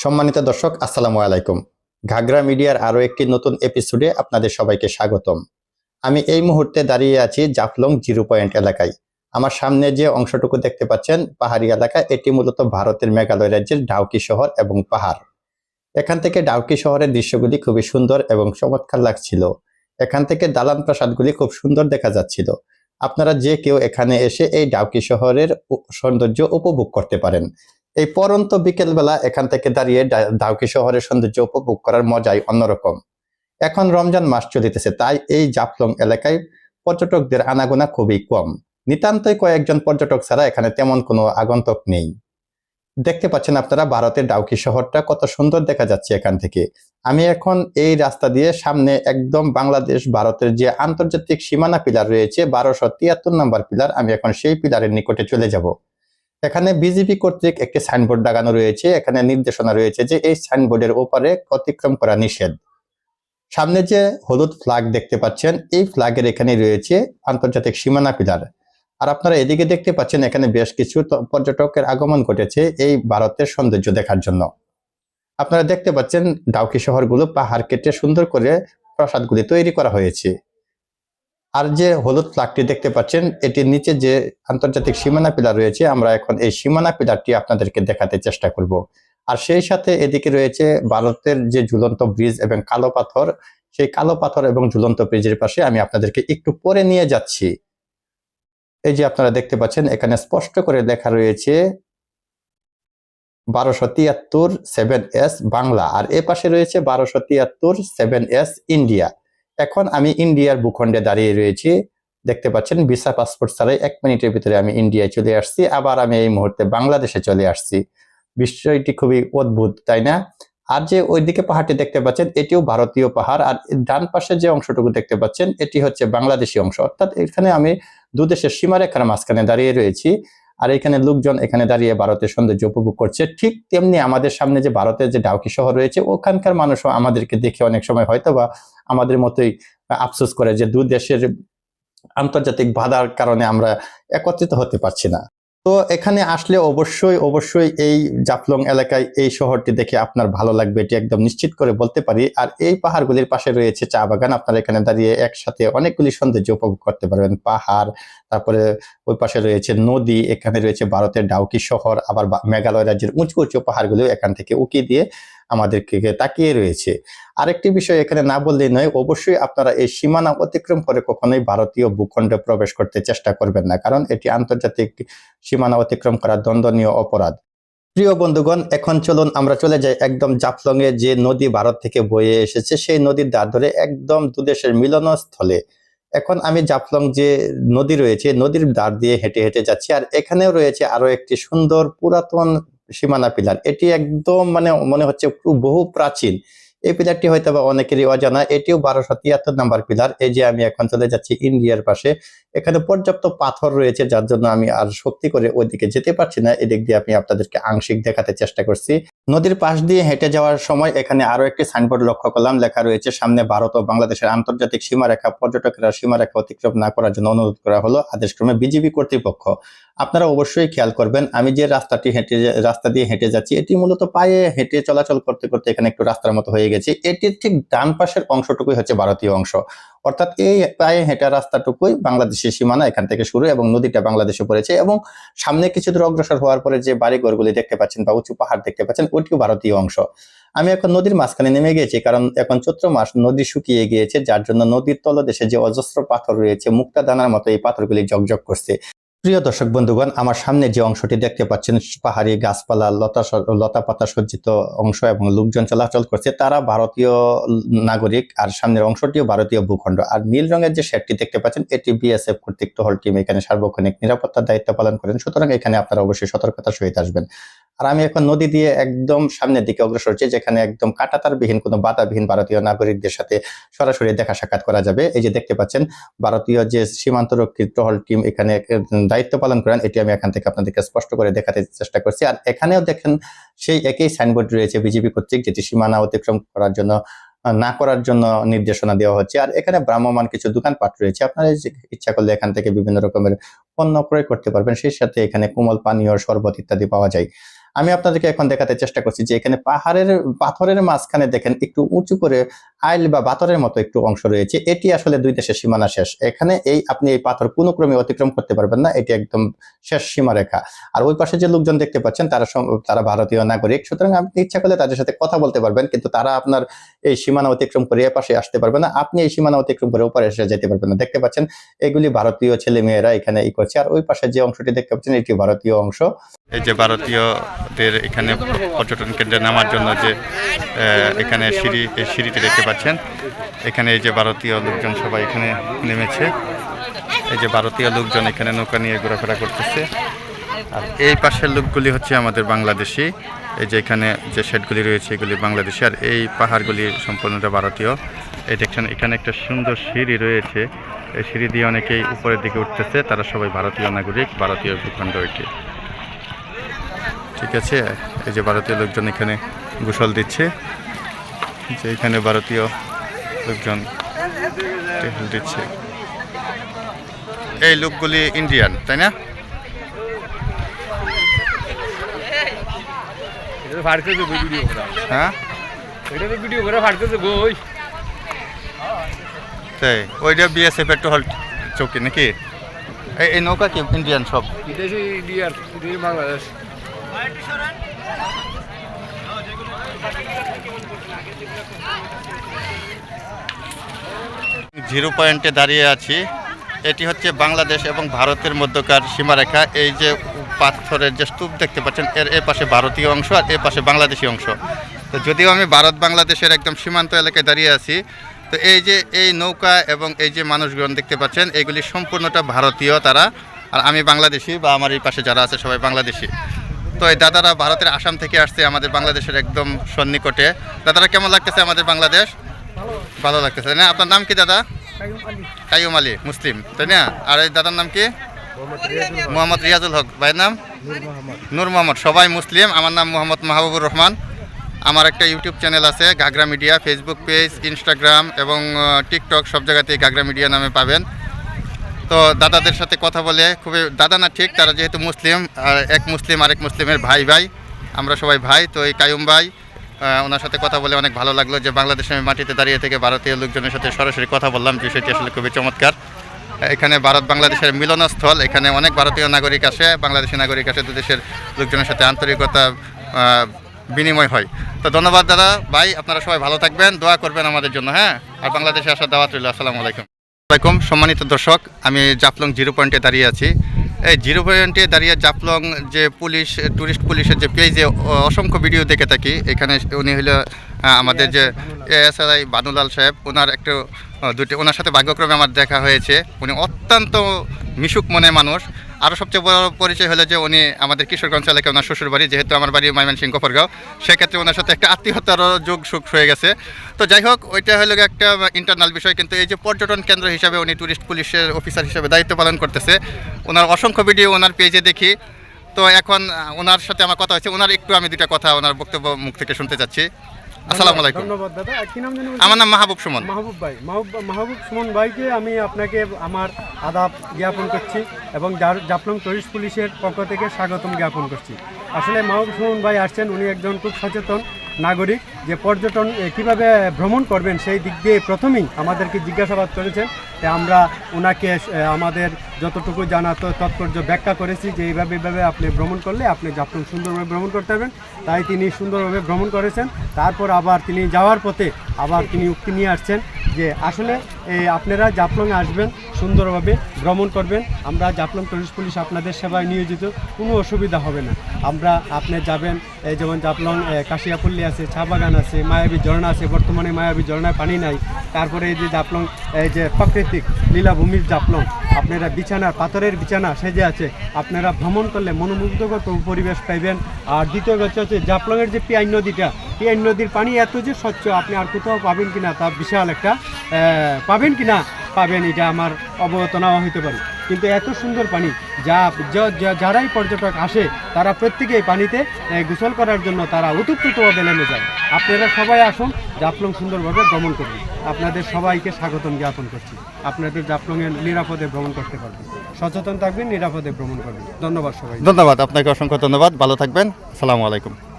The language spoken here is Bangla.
সম্মানিত দর্শক, আসসালামু আলাইকুম। ঘাগরা মিডিয়ার আরো একটি নতুন এপিসোডে আপনাদের সবাইকে স্বাগতম। আমি এই মুহূর্তে দাঁড়িয়ে আছি জাফলং জিরো পয়েন্ট এলাকায়। আমার সামনে যে অংশটুকু দেখতে পাচ্ছেন পাহাড়ি এলাকা, এটি মূলত ভারতের মেঘালয় রাজ্যের ডাউকি শহর এবং পাহাড়। এখান থেকে ডাউকি শহরের দৃশ্যগুলি খুবই সুন্দর এবং চমৎকার লাগছিল। এখান থেকে দালান প্রাসাদগুলি খুব সুন্দর দেখা যাচ্ছিল। আপনারা যে কেউ এখানে এসে এই ডাউকি শহরের সৌন্দর্য উপভোগ করতে পারেন। এই পরন্ত বিকেলবেলা এখান থেকে দাঁড়িয়ে ডাউকি শহরের সৌন্দর্য উপভোগ করার মজাই অন্যরকম। এখন রমজান মাস চলিতেছে, তাই এই জাফলং এলাকায় পর্যটকদের আনাগোনা খুবই কম। নিতান্তই কয়েকজন পর্যটক ছাড়া এখানে তেমন কোনো আগন্তুক নেই। দেখতে পাচ্ছেন আপনারা ভারতের ডাউকি শহরটা কত সুন্দর দেখা যাচ্ছে এখান থেকে। আমি এখন এই রাস্তা দিয়ে সামনে একদম বাংলাদেশ ভারতের যে আন্তর্জাতিক সীমানা পিলার রয়েছে 1273 নম্বর পিলার, আমি এখন সেই পিলারের নিকটে চলে যাব। এখানে বিজিবি কর্তৃক একটি সাইনবোর্ড লাগানো রয়েছে। এখানে নির্দেশনা রয়েছে যে এই সাইনবোর্ডের ওপারে অতিক্রম করা নিষেধ। সামনে যে হলুদ ফ্ল্যাগ দেখতে পাচ্ছেন, এই ফ্ল্যাগের এখানে রয়েছে আন্তর্জাতিক সীমানা পিলার। আর আপনারা এদিকে দেখতে পাচ্ছেন এখানে বেশ কিছু পর্যটকের আগমন ঘটেছে এই ভারতের সৌন্দর্য দেখার জন্য। আপনারা দেখতে পাচ্ছেন ডাউকি শহরগুলো পাহাড় কেটে সুন্দর করে প্রাসাদগুলি তৈরি করা হয়েছে। আর যে হলুদ ফ্ল্যাগটি দেখতে পাচ্ছেন, এটির নিচে যে আন্তর্জাতিক সীমানা পিলার রয়েছে, আমরা এখন এই সীমানা পিলারটি আপনাদেরকে দেখাতে চেষ্টা করব। আর সেই সাথে এদিকে রয়েছে ভারতের যে ঝুলন্ত ব্রিজ এবং কালো পাথর, সেই কালো পাথর এবং ঝুলন্ত ব্রিজের পাশে আমি আপনাদেরকে একটু পরে নিয়ে যাচ্ছি। এই যে আপনারা দেখতে পাচ্ছেন এখানে স্পষ্ট করে লেখা রয়েছে 1273 7S বাংলা, আর এ পাশে রয়েছে 1273 7S ইন্ডিয়া। এখন আমি ইন্ডিয়ার ভূখণ্ডে দাঁড়িয়ে রয়েছি। দেখতে পাচ্ছেন ভিসা পাসপোর্ট ছাড়াই 1 মিনিটের ভিতরে আমি ইন্ডিয়ায় চলে আসছি। আবার আমি এই মুহূর্তে বাংলাদেশে চলে আসছি। বিষয়টি খুবই অদ্ভুত, তাই না? আর যে ওইদিকে পাহাড়টি দেখতে পাচ্ছেন, এটিও ভারতীয় পাহাড়। আর ডান পাশে যে অংশটুকু দেখতে পাচ্ছেন, এটি হচ্ছে বাংলাদেশি অংশ। অর্থাৎ এখানে আমি দুদেশের সীমারেখার মাঝখানে দাঁড়িয়ে রয়েছি। আর এখানে লোকজন এখানে দাঁড়িয়ে ভারতের সৌন্দর্য উপভোগ করছে। ঠিক তেমনি আমাদের সামনে যে ভারতের যে ডাউকি শহর রয়েছে, ওখানকার মানুষও আমাদেরকে দেখে অনেক সময় হয়তো বা আমাদের মতোই আফসোস করে যে দুই দেশের আন্তর্জাতিক বাধার কারণে আমরা একত্রিত হতে পারছি না। তো এখানে আসলে অবশ্যই এই জাফলং এলাকায় এই শহরটি দেখে আপনার ভালো লাগবে, এটি একদম নিশ্চিত করে বলতে পারি। আর এই পাহাড়গুলির পাশে রয়েছে চা বাগান। আপনারা এখানে দাঁড়িয়ে একসাথে অনেকগুলি সৌন্দর্য উপভোগ করতে পারবেন। পাহাড়, তারপরে ওই পাশে রয়েছে নদী, এখানে রয়েছে ভারতের ডাউকি শহর, আবার মেঘালয় রাজ্যের উঁচু উঁচু পাহাড়গুলো এখান থেকে উকি দিয়ে আমাদেরকে তাকিয়ে রয়েছে। আরেকটি বিষয় এখানে না বললেই নয়, অবশ্যই আপনারা এই সীমানা অতিক্রম করে কখনোই ভারতীয় ভূখণ্ডে প্রবেশ করতে চেষ্টা করবেন না, কারণ এটি আন্তর্জাতিক সীমানা অতিক্রম করা দণ্ডনীয় অপরাধ। প্রিয় বন্ধুগণ, এখন চলুন আমরা চলে যাই একদম জাফলং এ যে নদী ভারত থেকে বয়ে এসেছে, সেই নদীর ধার ধরে একদম দুদেশের মিলনস্থলে। এখন আমি জাফলং যে নদী রয়েছে, নদীর ধার দিয়ে হেঁটে হেঁটে যাচ্ছি। আর এখানেও রয়েছে আরো একটি সুন্দর পুরাতন সীমানা পিলার। এটি একদম মনে হচ্ছে বহু প্রাচীন। এই পিলারটি হয়তো বা অনেকেরই অজানা, এটিও 1273 নাম্বার পিলার। এই যে আমি এখন চলে যাচ্ছি ইন্ডিয়ার পাশে। এখানে পর্যাপ্ত পাথর রয়েছে, যার জন্য আমি আর সত্যি করে ওইদিকে যেতে পারছি না। এদিক দিয়ে আমি আপনাদেরকে আংশিক দেখাতে চেষ্টা করছি। নদীর পাশ দিয়ে হেঁটে যাওয়ার সময় এখানে আরো একটি সাইনবোর্ড লক্ষ্য করলাম, লেখা রয়েছে সামনে ভারত ও বাংলাদেশের আন্তর্জাতিক সীমারেখা, পর্যটকেরা সীমারেখা অতিক্রম না করার জন্য অনুরোধ করা হলো আদেশক্রমে বিজিবি কর্তৃপক্ষ। আপনারা অবশ্যই খেয়াল করবেন, আমি যে রাস্তা দিয়ে হেঁটে যাচ্ছি, এটি মূলত পায়ে হেঁটে চলাচল করতে করতে এখানে একটু রাস্তার মতো হয়ে গেছে। এটির ঠিক ডান পাশের অংশটুকুই হচ্ছে ভারতীয় অংশ। অর্থাৎ এই পায়ে হেঁটে রাস্তাটুকুই বাংলাদেশের সীমানা, এখান থেকে শুরু, এবং নদীটা বাংলাদেশে পড়েছে। এবং সামনে কিছু দূর অগ্রসর হওয়ার পরে যে বাড়িঘরগুলি দেখতে পাচ্ছেন বা উঁচু পাহাড় দেখতে পাচ্ছেন, ওটিও ভারতীয় অংশ। আমি এখন নদীর মাঝখানে নেমে গিয়েছি, কারণ এখন চৈত্র মাস, নদী শুকিয়ে গিয়েছে, যার জন্য নদীর তলদেশে যে অজস্র পাথর রয়েছে, মুক্তা দানার মতো এই পাথরগুলি ঝকঝক করছে। প্রিয় দর্শক বন্ধুগণ, আমার সামনে যে অংশটি দেখতে পাচ্ছেন, পাহাড়ি গাছপালা, লতা পাতা সজ্জিত অংশ এবং লোকজন চলাচল করছে, তারা ভারতীয় নাগরিক। আর সামনের অংশটিও ভারতীয় ভূখণ্ড। আর নীল রঙের যে শেডটি দেখতে পাচ্ছেন, এটি বিএসএফ কর্তৃক টহল টিম এখানে সার্বক্ষণিক নিরাপত্তার দায়িত্ব পালন করেন। সুতরাং এখানে আপনারা অবশ্যই সতর্কতার সহিত আসবেন। আর আমি এখন নদী দিয়ে একদম সামনের দিকে অগ্রসর হচ্ছি, যেখানে একদম কাঁটাতারবিহীন, কোনো বাধাবিহীন ভারতীয় নাগরিকদের সাথে সরাসরি দেখা সাক্ষাৎ করা যাবে। এই যে দেখতে পাচ্ছেন ভারতীয় যে সীমান্তরক্ষী টহল টিম এখানে দায়িত্ব পালন করেন, এটি আমি এখান থেকে আপনাদেরকে স্পষ্ট করে দেখাতে চেষ্টা করছি। আর এখানেও দেখেন সেই একই সাইনবোর্ড রয়েছে বিজিবি কর্তৃক, যেটি সীমানা অতিক্রম করার জন্য নির্দেশনা দেওয়া হচ্ছে। আর এখানে ভ্রাম্যমান কিছু দোকানপাট রয়েছে, আপনারা ইচ্ছা করলে এখান থেকে বিভিন্ন রকমের পণ্য ক্রয় করতে পারবেন। সেই সাথে এখানে কোমল পানীয়, শরবত ইত্যাদি পাওয়া যায়। আমি আপনাদেরকে এখন দেখাতে চেষ্টা করছি যে এখানে পাথরের মাঝখানে দেখেন একটু উঁচু করে আইল বা বাতরের মতো একটু অংশ রয়েছে। এটি আসলে দুই দেশের সীমানা শেষ। এখানে আপনি এই পাথর কোনো ক্রমে অতিক্রম করতে পারবেন না, এটি একদম শেষ সীমারেখা। আর ওই পাশে যে লোকজন দেখতে পাচ্ছেন তারা ভারতীয় নাগরিক, সুতরাং আপনি ইচ্ছা করলে তাদের সাথে কথা বলতে পারবেন, কিন্তু তারা আপনার এই সীমানা অতিক্রম করে এ পাশে আসতে পারবে না, আপনি এই সীমানা অতিক্রম করে ওপারে এসে যেতে পারবেন না। দেখতে পাচ্ছেন এগুলি ভারতীয় ছেলে মেয়েরা এখানে করছে। আর ওই পাশে যে অংশটি দেখতে পাচ্ছেন এটি ভারতীয় অংশ। এই যে ভারতীয়দের এখানে পর্যটন কেন্দ্রে নামার জন্য যে এখানে সিঁড়িটি দেখতে পাচ্ছেন, এখানে এই যে ভারতীয় লোকজন সবাই এখানে নেমেছে। এই যে ভারতীয় লোকজন এখানে নৌকা নিয়ে ঘোরাফেরা করতেছে। আর এই পাশের লোকগুলি হচ্ছে আমাদের বাংলাদেশি। এই যে এখানে যে শেডগুলি রয়েছে এগুলি বাংলাদেশি, আর এই পাহাড়গুলি সম্পূর্ণটা ভারতীয়। এই দেখছেন এখানে একটা সুন্দর সিঁড়ি রয়েছে, এই সিঁড়ি দিয়ে অনেকেই উপরের দিকে উঠতেছে, তারা সবাই ভারতীয় নাগরিক, ভারতীয় ভূখণ্ড এটি। ঠিক আছে, এই যে ভারতীয় লোকজন এখানে গোসল দিচ্ছে, যে এখানে ভারতীয় লোকজন দিচ্ছে। এই লোকগুলি ইন্ডিয়ান, তাই না? হ্যাঁ, তাই ওইটা বিএসএফ এর টহল চৌকি নাকি? এই নৌকা কি ইন্ডিয়ান সব? বাংলাদেশ। জিরো পয়েন্টে দাঁড়িয়ে আছি। এটি হচ্ছে বাংলাদেশ এবং ভারতের মধ্যকার সীমারেখা। এই যে পাথরের যে স্তূপ দেখতে পাচ্ছেন, এর পাশে ভারতীয় অংশ আর এর পাশে বাংলাদেশি অংশ। তো যদিও আমি ভারত বাংলাদেশের একদম সীমান্ত এলাকায় দাঁড়িয়ে আছি, তো এই যে এই নৌকা এবং এই যে মানুষজন দেখতে পাচ্ছেন এগুলি সম্পূর্ণটা ভারতীয় তারা, আর আমি বাংলাদেশি, বা আমার এই পাশে যারা আছে সবাই বাংলাদেশি। তো এই দাদারা ভারতের আসাম থেকে আসছে আমাদের বাংলাদেশের একদম সন্নিকটে। দাদারা কেমন লাগতেছে আমাদের বাংলাদেশ? ভালো লাগতেছে না? আপনার নাম কি দাদা? কাইয়ুম আলী, মুসলিম, তাই না? আর এই দাদার নাম কি? মোহাম্মদ রিয়াজুল হক। ভাইয়ের নাম নূর মোহাম্মদ। সবাই মুসলিম। আমার নাম মোহাম্মদ মাহবুবুর রহমান। আমার একটা ইউটিউব চ্যানেল আছে ghagra media, Facebook page, Instagram এবং টিকটক, সব জায়গাতেই গাগরা মিডিয়া নামে পাবেন। তো দাদাদের সাথে কথা বলে খুবই, দাদা না ঠিক, তারা যেহেতু মুসলিম, আর এক মুসলিম আরেক মুসলিমের ভাই, আমরা সবাই ভাই। তো এই কাইয়ুম ভাই, ওনার সাথে কথা বলে অনেক ভালো লাগলো যে বাংলাদেশের মাটিতে দাঁড়িয়ে থেকে ভারতীয় লোকজনের সাথে সরাসরি কথা বললাম, বিষয়টি আসলে খুবই চমৎকার। এখানে ভারত বাংলাদেশের মিলনস্থল, এখানে অনেক ভারতীয় নাগরিক আসে, বাংলাদেশি নাগরিক আসে, দুদেশের লোকজনের সাথে আন্তরিকতা বিনিময় হয়। তো ধন্যবাদ দাদা ভাই, আপনারা সবাই ভালো থাকবেন, দোয়া করবেন আমাদের জন্য। হ্যাঁ, আর বাংলাদেশে আসার দাওয়াত রইল। আসসালামু আলাইকুম। সম্মানিত দর্শক, আমি জাফলং জিরো পয়েন্টে দাঁড়িয়ে আছি। এই জিরো পয়েন্টে দাঁড়িয়ে জাফলং যে টুরিস্ট পুলিশের যে পেজে অসংখ্য ভিডিও দেখে থাকি, এখানে উনি হলো আমাদের যে এএসআই বানুলাল সাহেব, ওনার সাথে ভাগ্যক্রমে আমার দেখা হয়েছে। উনি অত্যন্ত মিশুক মনের মানুষ। আরও সবচেয়ে বড় পরিচয় হলো যে উনি আমাদের কিশোরগঞ্জ এলাকায় ওনার শ্বশুর বাড়ি, যেহেতু আমার বাড়ি ময়মনসিংহ গফরগাঁও, সেক্ষেত্রে ওনার সাথে একটা আত্মীয়তারও যোগ সুখ হয়ে গেছে। তো যাই হোক, ওইটা হলো একটা ইন্টারনাল বিষয়, কিন্তু এই যে পর্যটন কেন্দ্র হিসাবে উনি টুরিস্ট পুলিশের অফিসার হিসেবে দায়িত্ব পালন করতেছে। ওনার অসংখ্য ভিডিও ওনার পেজে দেখি। তো এখন ওনার সাথে আমার কথা হচ্ছে, ওনার একটু আমি দুটা কথা ওনার বক্তব্য মুখ থেকে শুনতে চাচ্ছি। আসসালামু আলাইকুম। ধন্যবাদ দাদা। কি নাম জানেন? আমার নাম মাহবুব সুমন। মাহবুব সুমন ভাইকে আমি আপনাকে আমার আদাব জ্ঞাপন করছি এবং জাফলং টুরিস্ট পুলিশের পক্ষ থেকে স্বাগতম জ্ঞাপন করছি। আসলে মাহবুব সুমন ভাই আসছেন, উনি একজন খুব সচেতন নাগরিক, যে পর্যটন কিভাবে ভ্রমণ করবেন সেই দিক দিয়ে প্রথমেই আমাদেরকে জিজ্ঞাসাবাদ করেছেন। আমরা ওনাকে আমাদের যতটুকু জানা তাৎপর্য ব্যাখ্যা করেছি যে এইভাবে আপনি ভ্রমণ করলে আপনি জাফলং সুন্দরভাবে ভ্রমণ করতে পারবেন। তাই তিনি সুন্দরভাবে ভ্রমণ করেছেন। তারপর আবার তিনি যাওয়ার পথে আবার তিনি উক্তি নিয়ে আসছেন যে আসলে আপনারা জাফলংয়ে আসবেন, সুন্দরভাবে ভ্রমণ করবেন। আমরা জাফলং টুরিস্ট পুলিশ আপনাদের সেবায় নিয়োজিত, কোনো অসুবিধা হবে না। আপনি যাবেন, যেমন জাফলং কাশিয়াপল্লী আছে, চা বাগান আছে, মায়াবী ঝর্ণা আছে। বর্তমানে মায়াবী ঝর্ণায় পানি নাই। তারপরে এই যে জাফলং যে প্রাকৃতিক লীলাভূমির জাফলং, আপনারা পাথরের বিছানা সেজে আছে। আপনারা ভ্রমণ করলে মনোমুগ্ধকর পরিবেশ পাইবেন। আর দ্বিতীয় কথা হচ্ছে জাফলংয়ের যে পিয়াইন নদীটা, পিয়াইন নদীর পানি এত যে স্বচ্ছ, আপনি আর কোথাও পাবেন কিনা তা বিশাল একটা পাবেন, এটা আমার অবগত নাও হইতে পারে। কিন্তু এত সুন্দর পানি, যারাই পর্যটক আসে তারা প্রত্যেকেই পানিতে গোসল করার জন্য তারা উতপ্রুতভাবে নেমে যায়। আপনারা সবাই আসুন, জাফলং সুন্দরভাবে ভ্রমণ করবেন। আপনাদের সবাইকে স্বাগতম জ্ঞাপন করছি। আপনাদের জাফলংয়ে নিরাপদে ভ্রমণ করতে পারবেন। সচেতন থাকবেন, নিরাপদে ভ্রমণ করবেন। ধন্যবাদ সবাই। ধন্যবাদ আপনাকে, অসংখ্য ধন্যবাদ। ভালো থাকবেন। আসসালামু আলাইকুম।